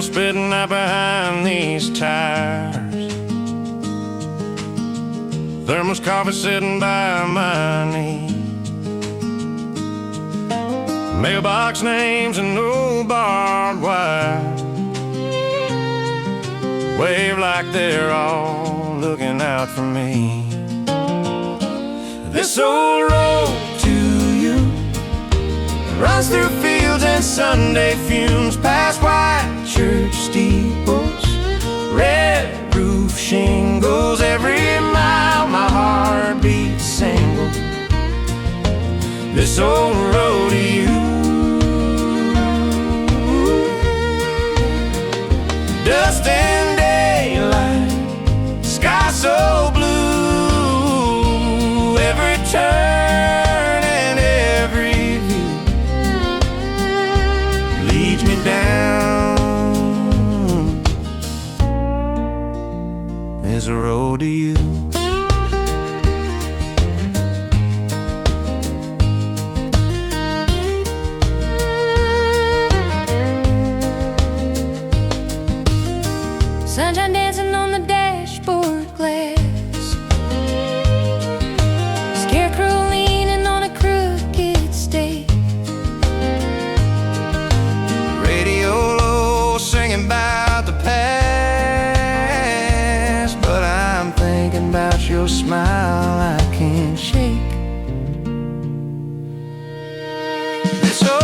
spitting out behind these tires. Thermos coffee sitting by my knee. Mailbox names and no barbed wire. Wave like they're all looking out for me. This old road to you runs through fields and Sunday fumes, past white church steeples, red roof shingles. Every mile my heart beats single. This old road to you. Dust and daylight, sky so blue. Every turn and every view leads me down. There's a road to you. Sunshine dancing on the dashboard glass, scarecrow leaning on a crooked stake, Radio low singing about the past, but I'm thinking about your smile I can't shake. This old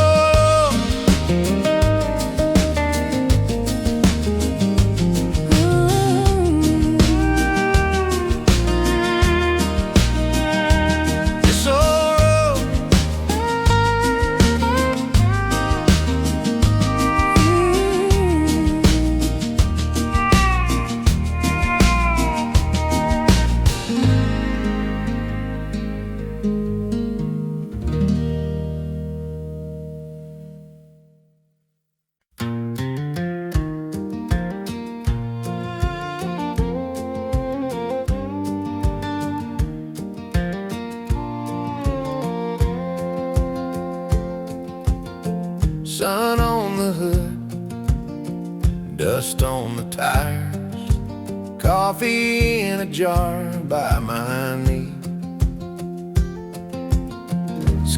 sun on the hood, dust on the tires, coffee in a jar by my knee.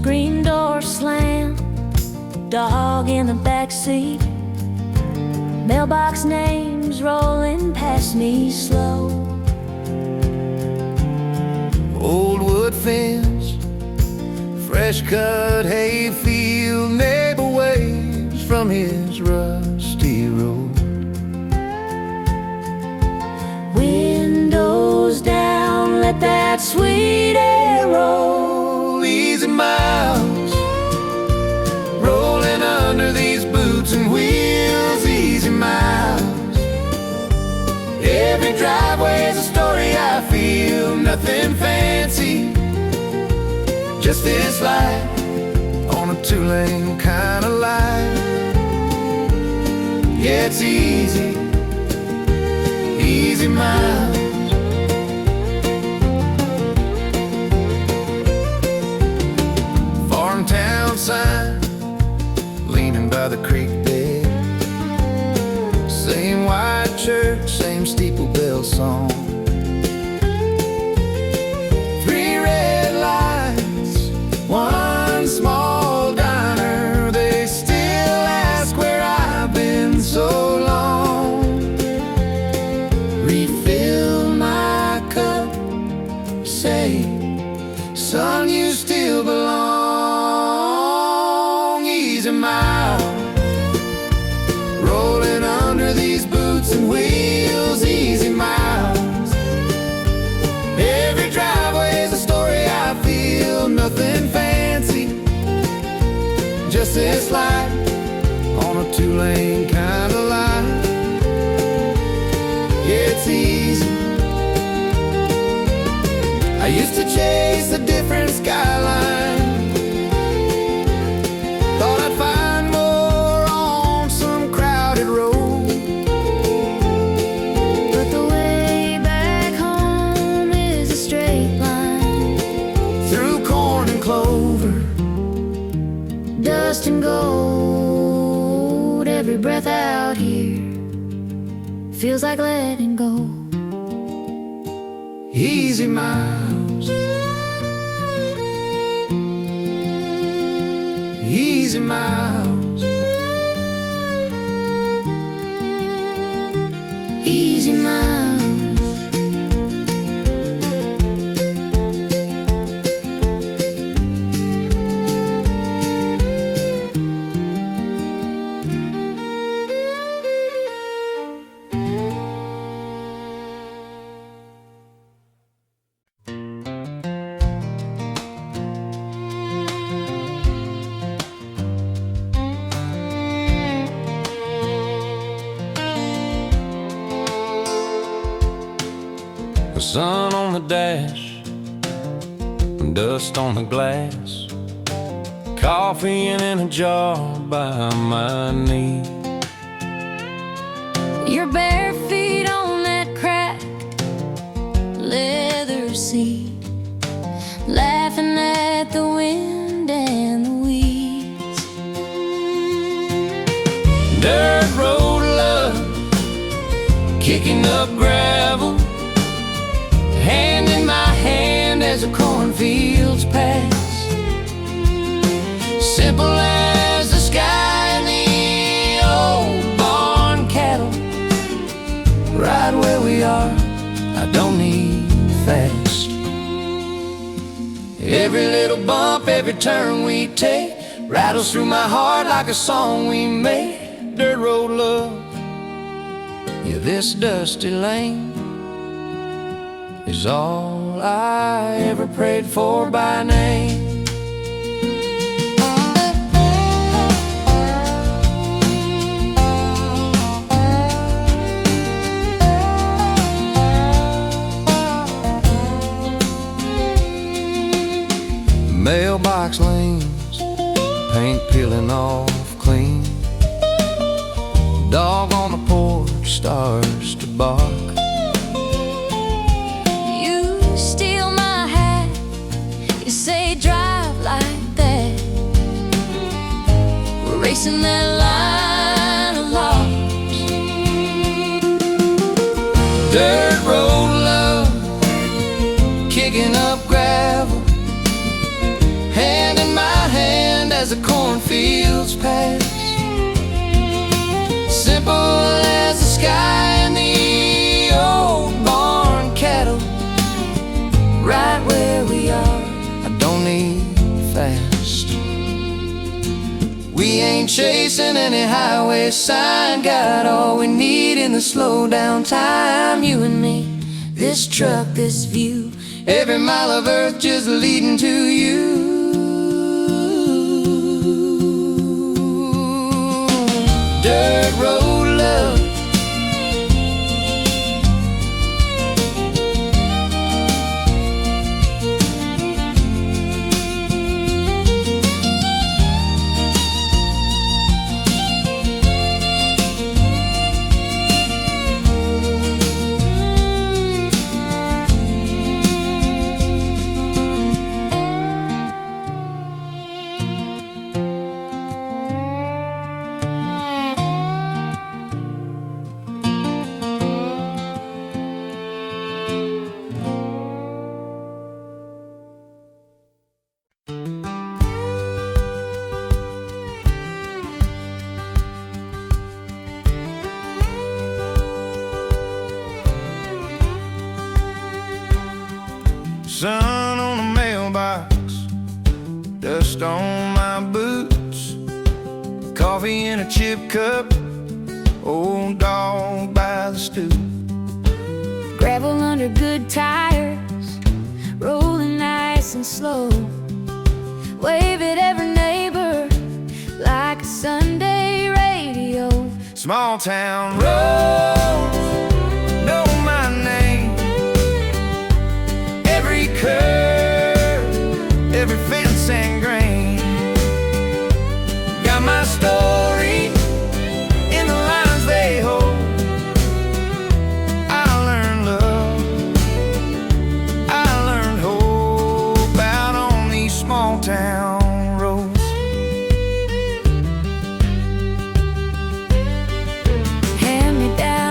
screen door slam, dog in the backseat, mailbox names rolling past me slow. Old wood fence, fresh cut hayfield, neighbor waves from his rusty road. Windows down, let that sweet air roll. Easy miles, rolling under these boots and wheels. Easy miles, every driveway's a story I feel. Nothing fancy, just this light on a two-lane kind of life. Yeah, it's easy, easy miles. Farm town sign, leaning by the creek bed. Same white church, same steeple bell song. One small diner, they still ask where I've been so long. Refill my cup, say, son, you still belong. Easy mile, rolling under these boots and wheels. Easy miles, every driveway's a story I feel. Nothing fancy, just this light on a two-lane kind of line. Yeah, it's easy. I used to chase a different skyline, thought I'd find more on some crowded road. But the way back home is a straight line, Through corn and clover, dust and gold. Every breath out here feels like letting go. Easy miles, easy miles, Easy miles. Sun on the dash, dust on the glass, coffee in a jar by my knee. Your bare feet on that cracked leather seat, laughing at the wind and the weeds. Dirt road love, kicking up gravel, hand in my hand as the cornfields pass. Simple as the sky and the old barn cattle. Right where we are, I don't need fast. Every little bump, every turn we take, rattles through my heart like a song we made. Dirt road love, yeah, this dusty lane is all I ever prayed for by name. Mailbox lanes, paint peeling off clean, dog on the porch starts to bark. Racing that line of logs. Dirt road love, kicking up gravel, hand in my hand as the cornfields pass. Simple as the sky and the old barn cattle. Right where we are, I don't need fast. We ain't chasing any highway sign, got all we need in the slow down time. You and me, this truck, this view, every mile of earth just leading to you. Dirt road love, sun on the mailbox, dust on my boots, coffee in a chip cup, old dog by the stoop. Gravel under good tires, rolling nice and slow. Wave at every neighbor like a Sunday radio. Small town roads know my name. Every curve, every fence and grain, got my story in the lines they hold. I learned love, I learned hope out on these small town roads. Hand me down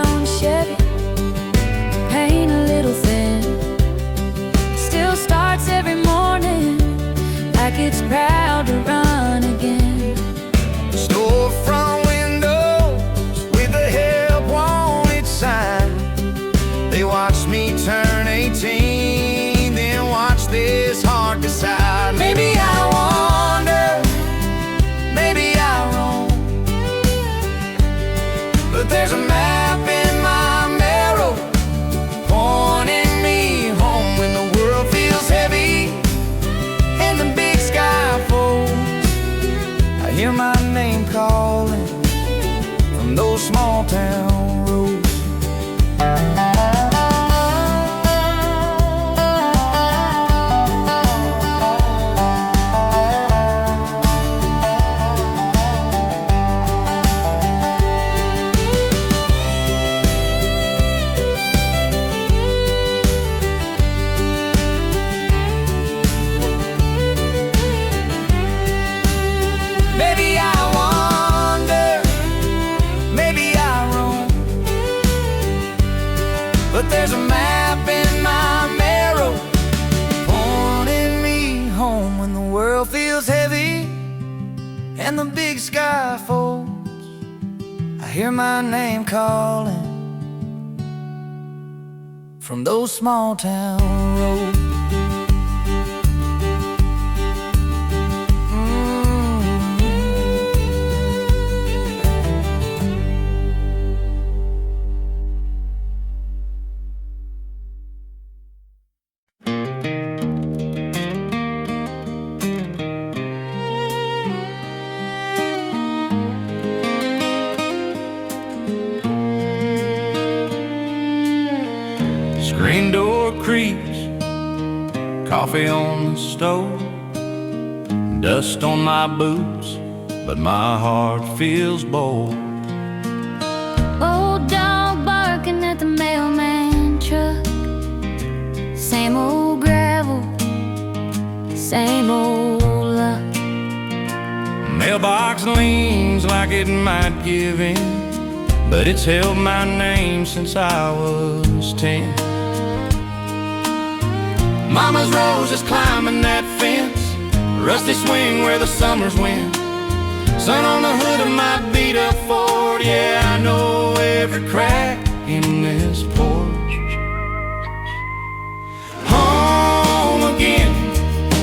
but there's a map in my marrow, pointing me home when the world feels heavy and the big sky folds. I hear my name calling from those small town roads. Screen door creaks, coffee on the stove, dust on my boots, but my heart feels bold. Old dog barking at the mailman truck. Same old gravel, same old luck. Mailbox leans like it might give in, but it's held my name since I was 10. Mama's rose is climbing that fence, rusty swing where the summers went. Sun on the hood of my beat-up Ford, yeah, I know every crack in this porch. Home again,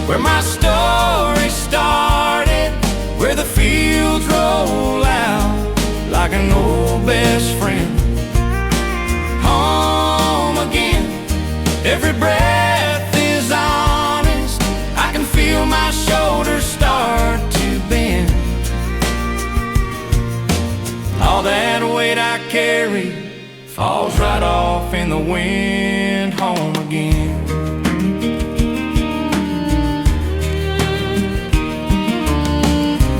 where my story started, where the fields roll out like an old best friend. Home again, every breath is honest, I can feel my shoulders start to bend. All that weight I carry falls right off in the wind. Home again.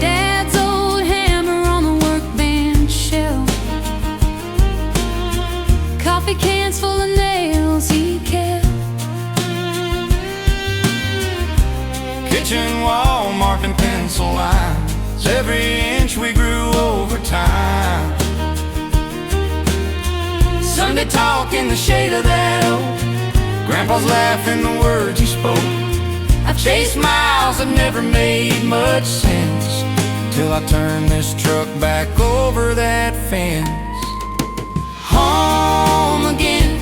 Dad's old hammer on the workbench shelf, coffee cans full of nails he kept. Kitchen wall marked in pencil lines, every inch we grew over time. Sunday talk in the shade of that oak, Grandpa's laughing the words he spoke. I've chased miles that never made much sense, till I turned this truck back over that fence. Home again,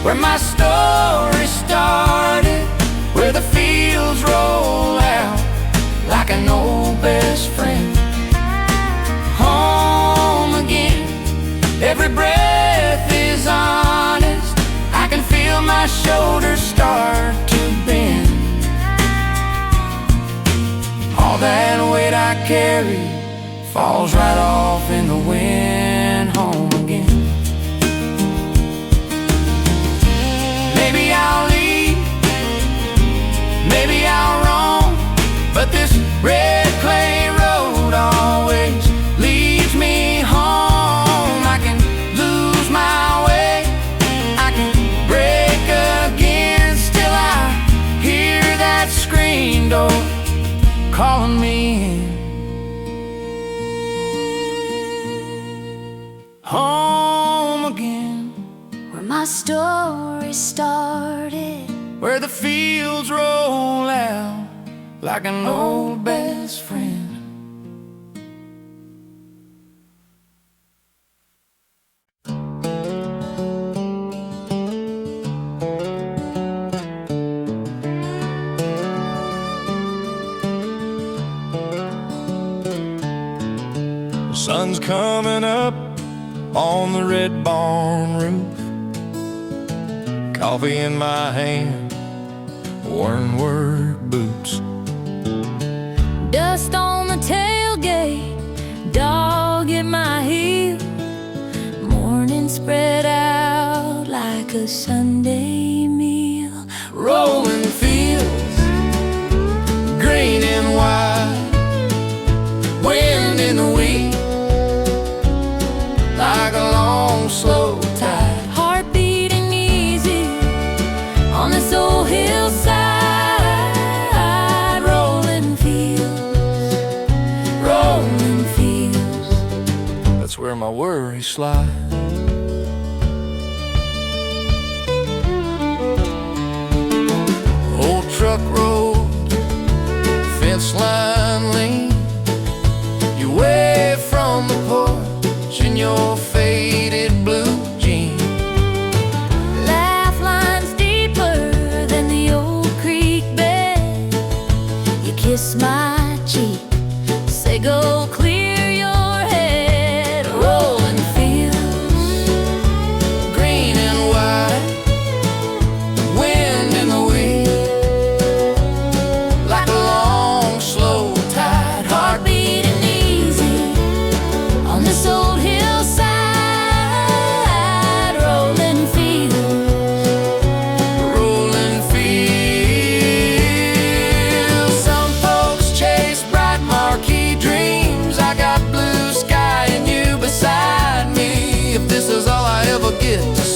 where my story started, where the fields roll out like an old best friend. Home again, every breath is honest, I can feel my shoulders start to bend. All that weight I carry falls right off in the wind. Home again. Maybe I'll leave, maybe I'll roam, but this red clay road always leads me home. I can lose my way, I can break again, still I hear that screen door calling me in. Home again, Where my story started, where the fields roll out like an old best friend. The sun's coming up on the red barn roof, coffee in my hand, worn work boots. dust on the tailgate, dog at my heel, morning spread out like a Sunday meal. Rolling fields, green and white, wind in the wheat, like a long slow tide. Heart beating easy on this old hillside. Rolling fields, That's where my worries slide.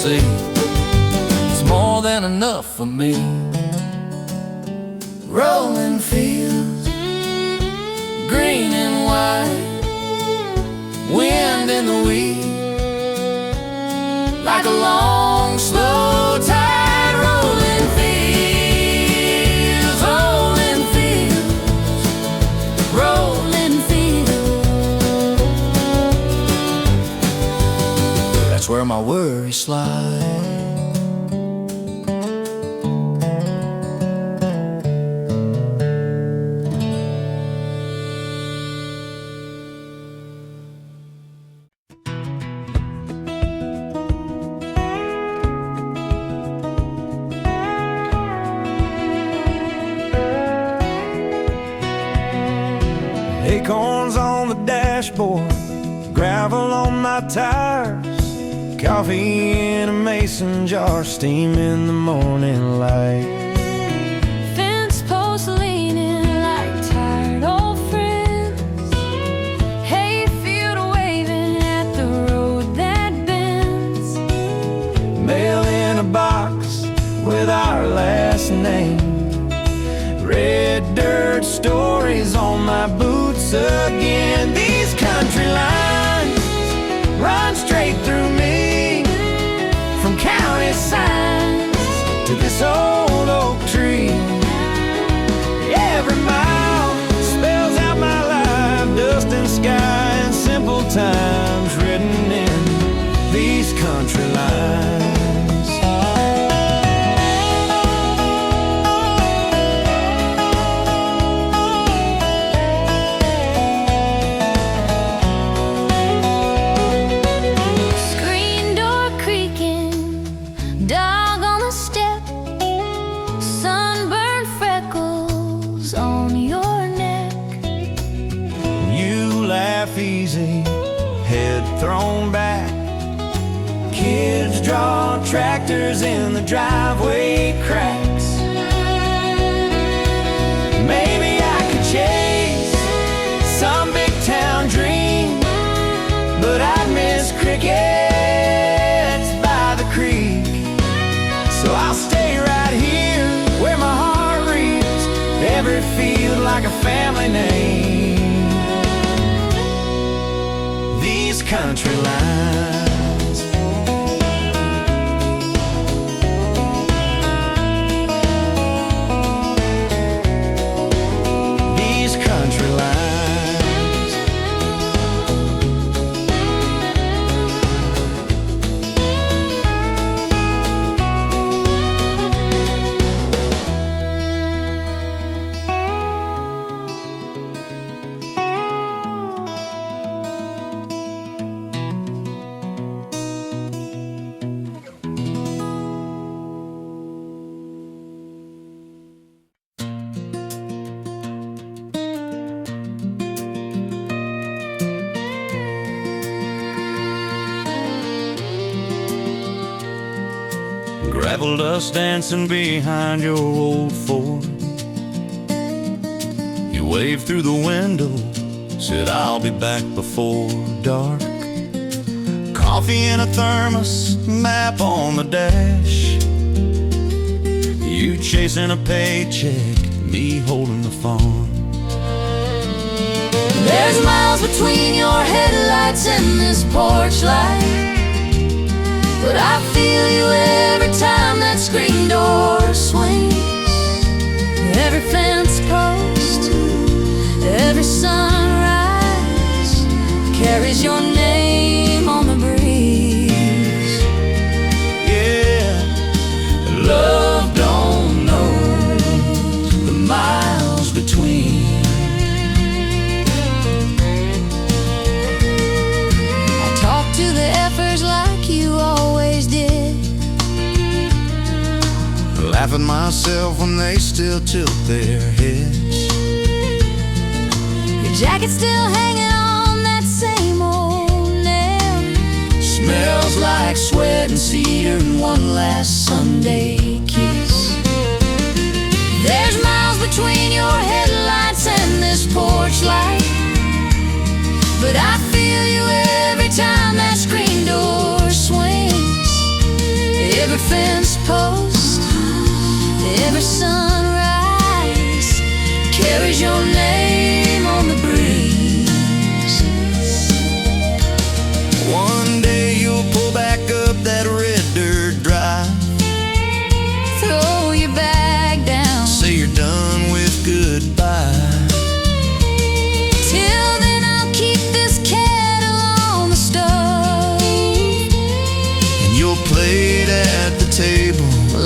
see. It's more than enough for me. Rolling fields, green and white, wind in the wheat, like a long, slow tide. Rolling fields, rolling fields, rolling fields. That's where my worries slide. Acorns on the dashboard, gravel on my tires, coffee in a mason jar, steam in the morning light. Fence posts leaning like tired old friends, hayfield waving at the road that bends. Mail in a box with our last name, red dirt stories on my boots again. These country lines run straight through me, from county signs to this old oak tree. Every mile spells out my life, dust and sky and simple times written in these country lines. Easy, head thrown back. Kids draw tractors in the driveway cracks. Maybe I could chase some big town dream, but I'd miss crickets by the creek. So I'll stay right here where my heart reads every field like a family name. These country lines. These country lines. Gravel dust dancing behind your old Ford. You waved through the window, said I'll be back before dark. Coffee in a thermos, map on the dash. You chasing a paycheck, me holding the farm. There's miles between your headlights and this porch light, but I feel you every time that screen door swings. Every fence post, every sunrise carries your name on the breeze. Yeah, Love don't know the miles between. I talk to the effers like you always did, laugh at myself when they still tilt their heads. your jacket still hanging on that same old nail. Smells like sweat and cedar and one last Sunday kiss. There's miles between your headlights and this porch light, but I feel you every time that screen door swings.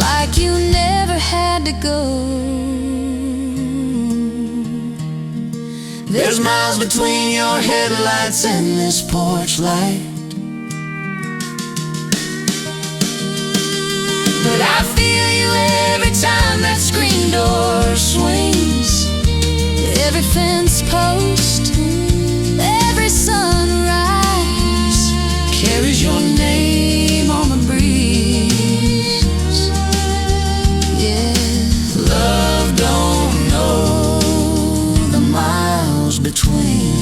like you never had to go. There's miles between your headlights and this porch light, but I feel you every time that screen door swings. Every fence post, every sunrise carries your name on the breeze. Yeah, love don't know the miles between.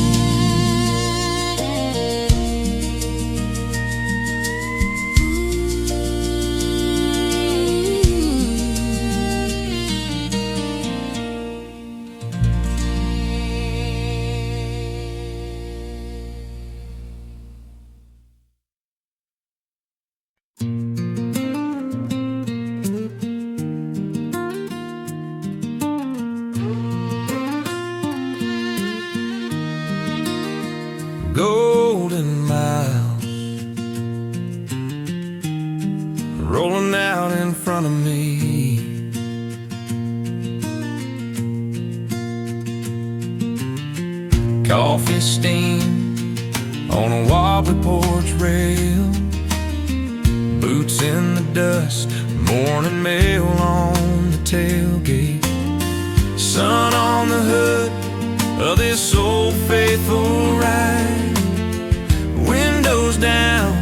Golden miles rolling out in front of me. Coffee steam on a wobbly porch rail, boots in the dust, morning mail on the tailgate, sun on the hood of this old faithful ride. Windows down,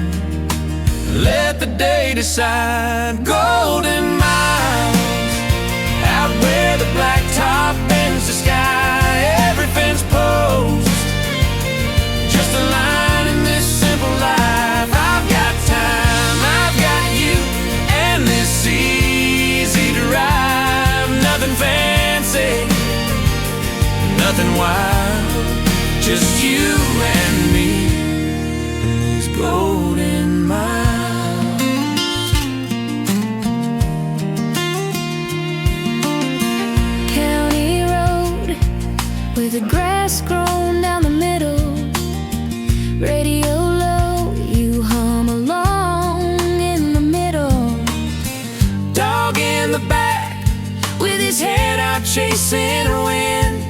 let the day decide. Golden miles, out where the blacktop bends the sky. Every fence post, just a line in this simple life. I've got time, I've got you, and this easy drive. Nothing fancy, nothing wild, just you and me in these golden miles. county road with the grass grown down the middle, radio low, you hum along in the middle. Dog in the back with his head out chasing wind,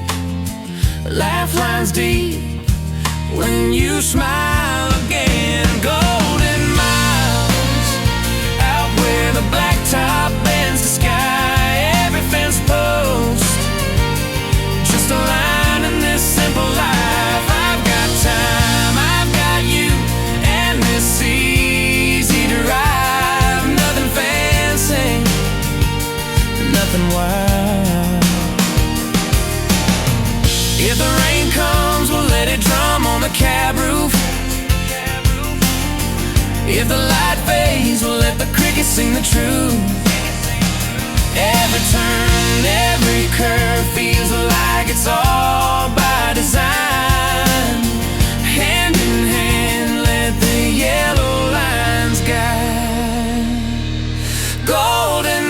laugh lines deep when you smile again. Golden miles, out where the blacktop bends the sky. Every fence post, just a line in this simple life. I've got time, I've got you, and this easy drive. Nothing fancy, nothing wild. If the rain comes, we'll let it drum on the cab roof. If the light fades, we'll let the crickets sing the truth. Every turn, every curve feels like it's all by design. Hand in hand, let the yellow lines guide. Golden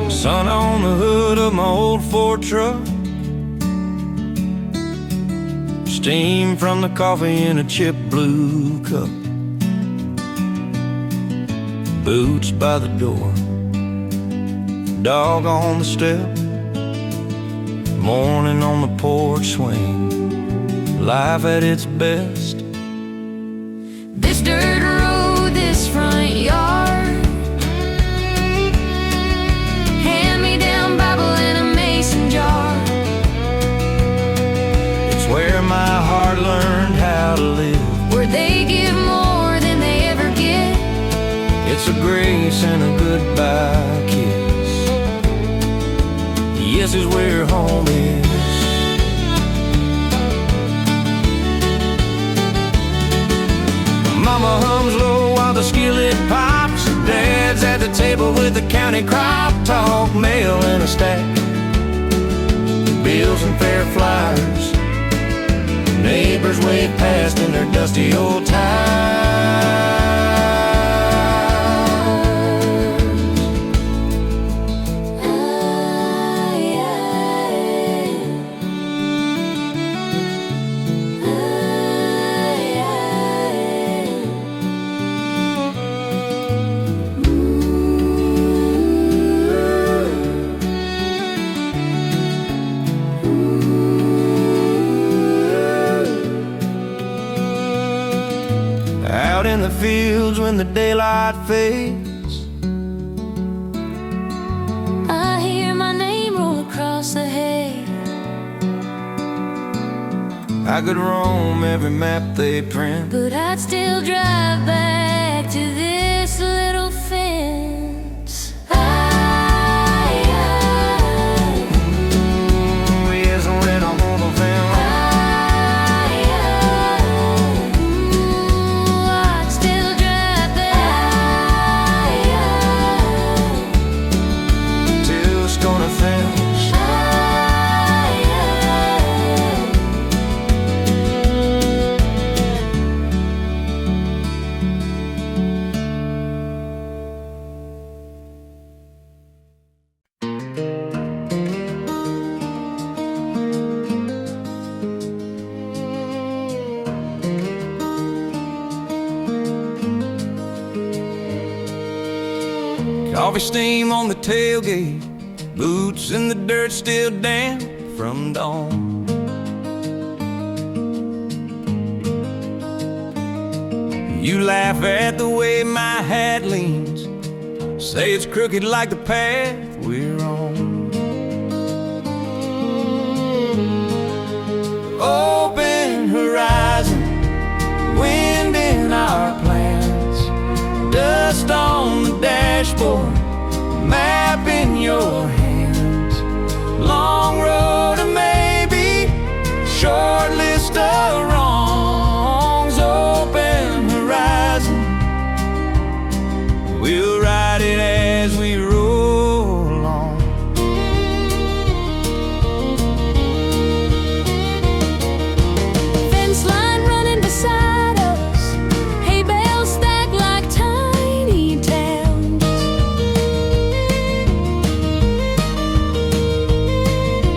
sun on the hood of my old Ford truck, steam from the coffee in a chip blue cup, boots by the door, dog on the step, morning on the porch swing, life at its best. This dirt road, this front yard, hand-me-down Bible in a mason jar. It's where my heart learned how to live, where they give more than they ever get. It's a great embrace and a goodbye kiss. Yes is where home is. Mama hums low while the skillet pops. Dad's at the table with the county crop. Talk, mail, and a stack, bills and fair flyers. Neighbors wave past in their dusty old ties. Out in the fields when the daylight fades, I hear my name roll across the hay. I could roam every map they print, But I'd still drive back to this little fence. yes, a little home fence. I'd still drive back To a Scorner fence. Coffee steam on the tailgate, boots in the dirt still damp from dawn. You laugh at the way my hat leans, say it's crooked like the path we're on. Open horizon, wind in our plans, dust on the dashboard, map in your hands. Long road to maybe, short list of wrongs. Open horizon, we'll ride it as we roll along. fence line running beside us, hay bales stacked like tiny towns.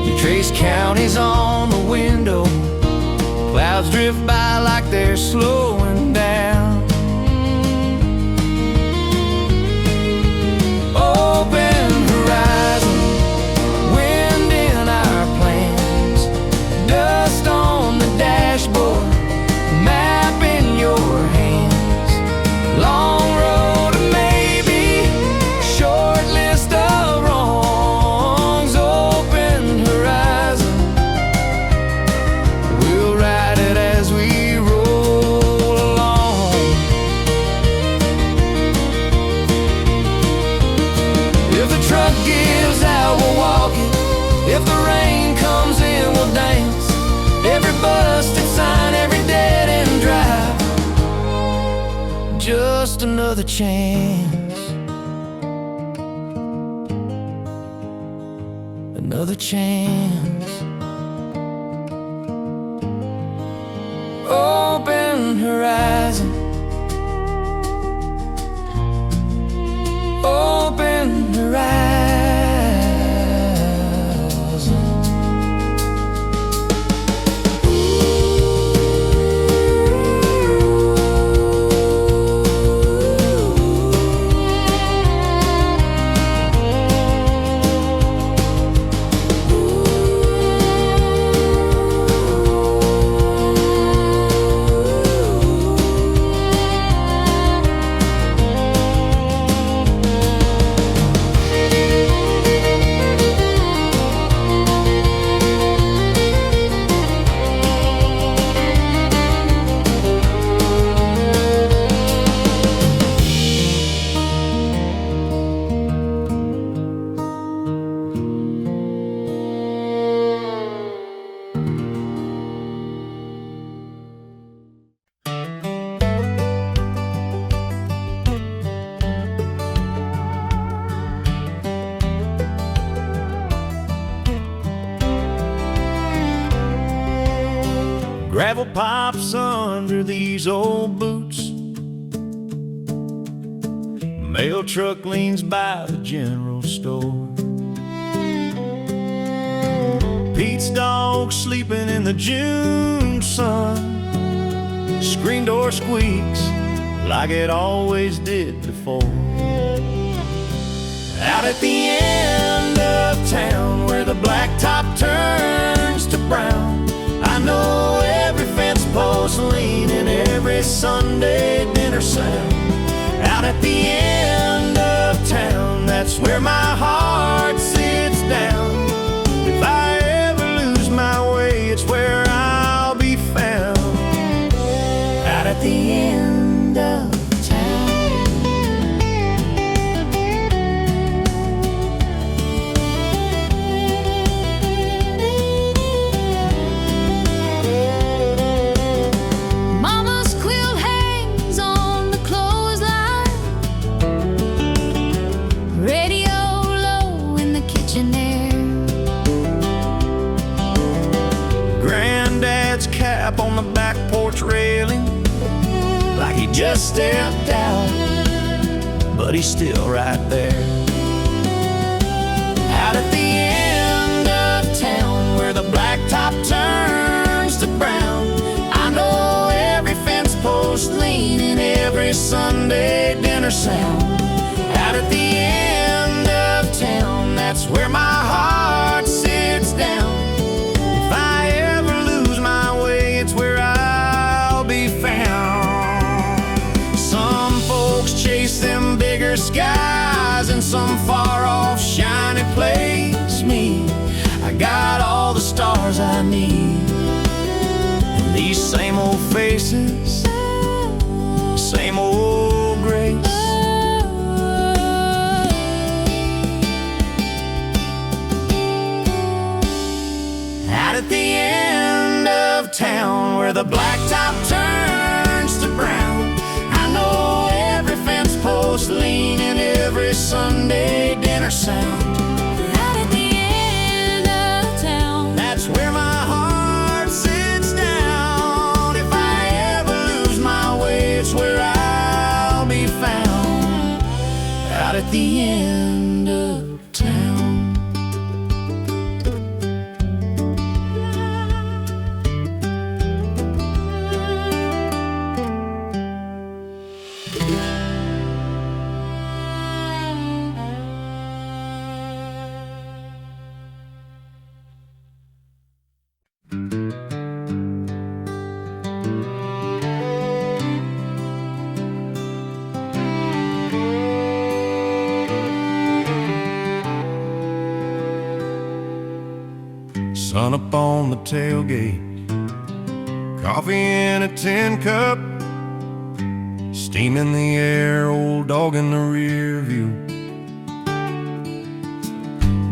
You trace counties on the window, clouds drift by like they're slowing down. Open horizon, wind in our plans, dust on the dashboard, map in your hands. Long road to maybe, short list of wrongs. Open horizon, we'll ride it as we roll along. If the truck gives out, we'll walk it. If the rain comes in, we'll dance. Every busted sign, every dead-end drive, just another chance. Another chance. Open horizon, open horizon. gravel pops under these old boots. Mail truck leans by the general store. Pete's dog sleeping in the June sun. Screen door squeaks like it always did before. Out at the end of town where the blacktop turns to brown, I know every fence post lean and every Sunday dinner sound. Out at the end of town, that's where my heart sits down. If I ever lose my way, it's where I'll be found. Out at the end of cap on the back porch railing, like he just stepped out, but he's still right there. Out at the end of town where the blacktop turns to brown, I know every fence post lean and every Sunday dinner sound. Out at the end of town, that's where my heart sits down. If I ever lose my way, it's where I'll be found. Some folks chase them bigger skies in some far-off shiny place. Me, I got all the stars I need. And these same old faces, same old grace. Out at the end of town where the blacktop turns to brown, I know every fence post lean and every Sunday dinner sound. Out at the end of town, that's where my heart sits down. If I ever lose my way, it's where I'll be found. Out at the end of town. Sun up on the tailgate, coffee in a tin cup, steam in the air, old dog in the rear view.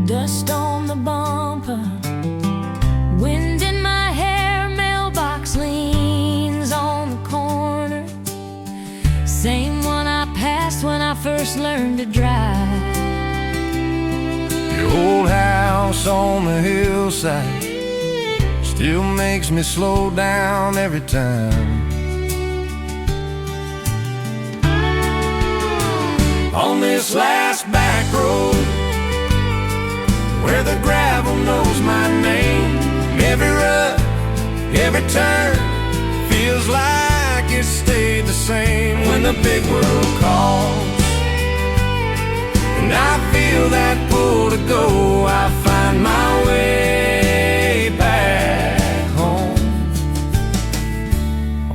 dust on the bumper, wind in my hair, mailbox leans on the corner, same one I passed when I first learned to drive. Your old house on the hillside still makes me slow down every time. On this last back road, where the gravel knows my name, every rut, every turn feels like it stayed the same. When the big world calls and I feel that pull to go, I find my way back home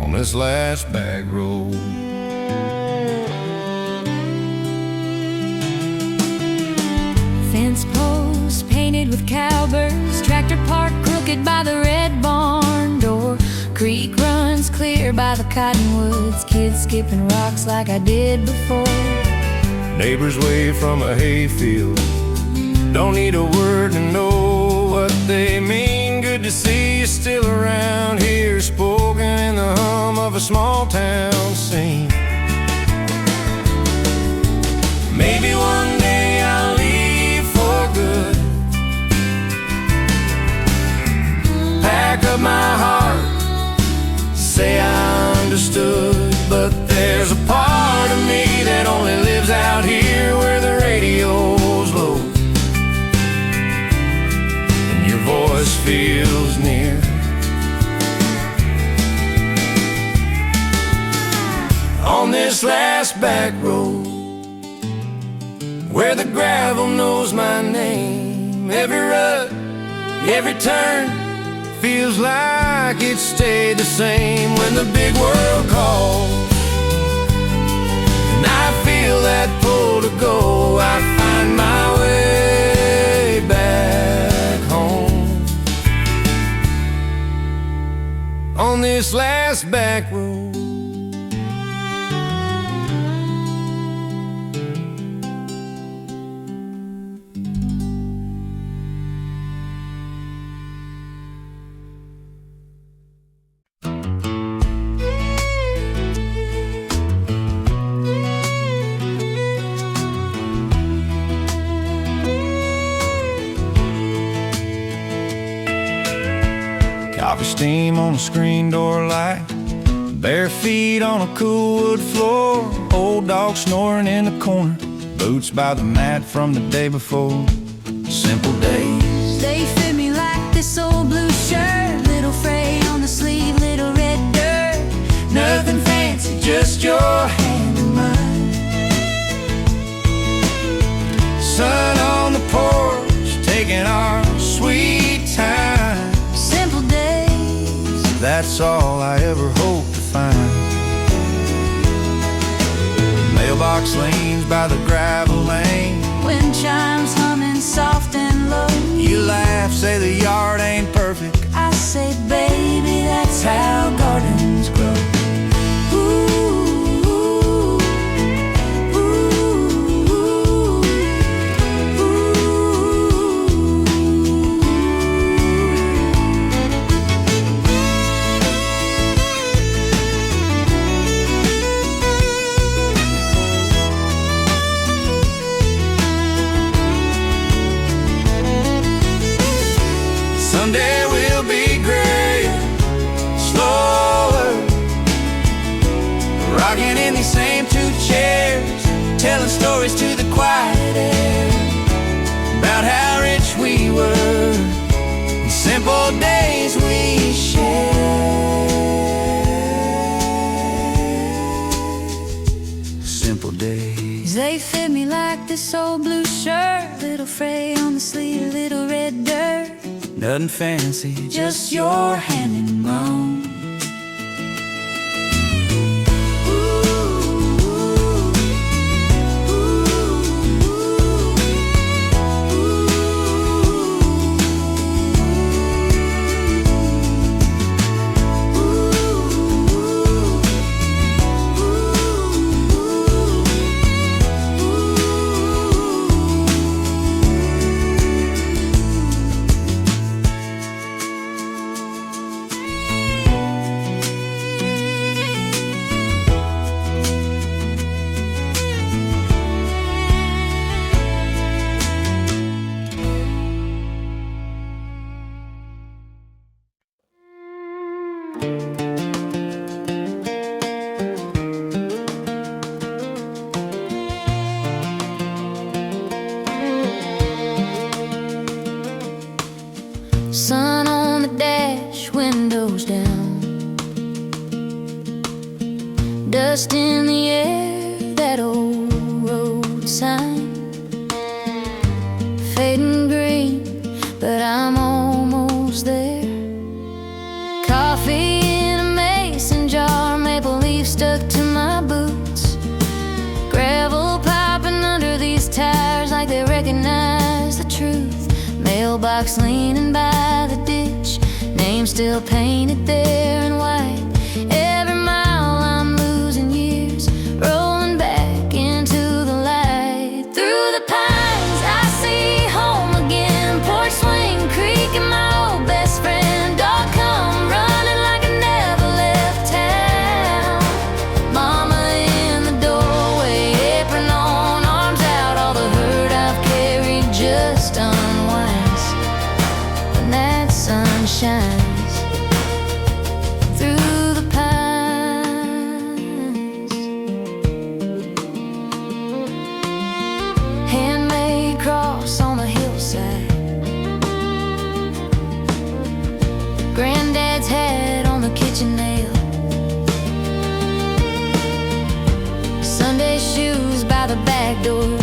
on this last back road. Fence posts painted with cowbirds, tractor parked crooked by the red barn door, creek runs clear by the cottonwoods, kids skipping rocks like I did before. Neighbors wave from a hayfield, don't need a word to know what they mean. Good to see you still around here, spoken in the hum of a small town scene. Maybe one day I'll leave for good, pack up my heart last back road where the gravel knows my name. Every rut, every turn feels like it stayed the same. When the big world calls and I feel that pull to go, I find my way back home on this last back road. Coffee steam on a screen door light, bare feet on a cool wood floor, old dog snoring in the corner, boots by the mat from the day before. Simple days. They fit me like this old blue shirt, little fray on the sleeve, little red dirt. Nothing fancy, just your hand in mine. Sun on the porch, taking our sweet time. Simple days, That's all I ever hope to find. Mailbox leans by the gravel lane. wind chimes humming soft and low. You laugh, say the yard ain't perfect. I say, baby, that's how gardens grow. Ooh, ooh, ooh, ooh, Someday we'll be great, slower, rocking in these same two chairs, telling stories to the quiet air about how rich we were, and simple days we shared. Simple days. They fit me like this old blue shirt, little fray on the sleeve, little red dirt. Nothing fancy, Just your hand in mine. Sun on the dash, windows down, dust in the air, that old road sign fading green, but I'm almost there. Coffee in a mason jar, maple leaf stuck to my boots, gravel piping under these tires like they recognize the truth. Mailbox leaning by the ditch, name still painted there in white. Every mile I'm losing years, rolling back into the light. Through the pines I see home again, porch swing creak and my old best friend. Dog come running like I never left town. Mama in the doorway, apron on, arms out, all the hurt I've carried just unwinds when that sun shines through the pines. Handmade cross on the hillside, Granddad's hat on the kitchen nail. Sunday door.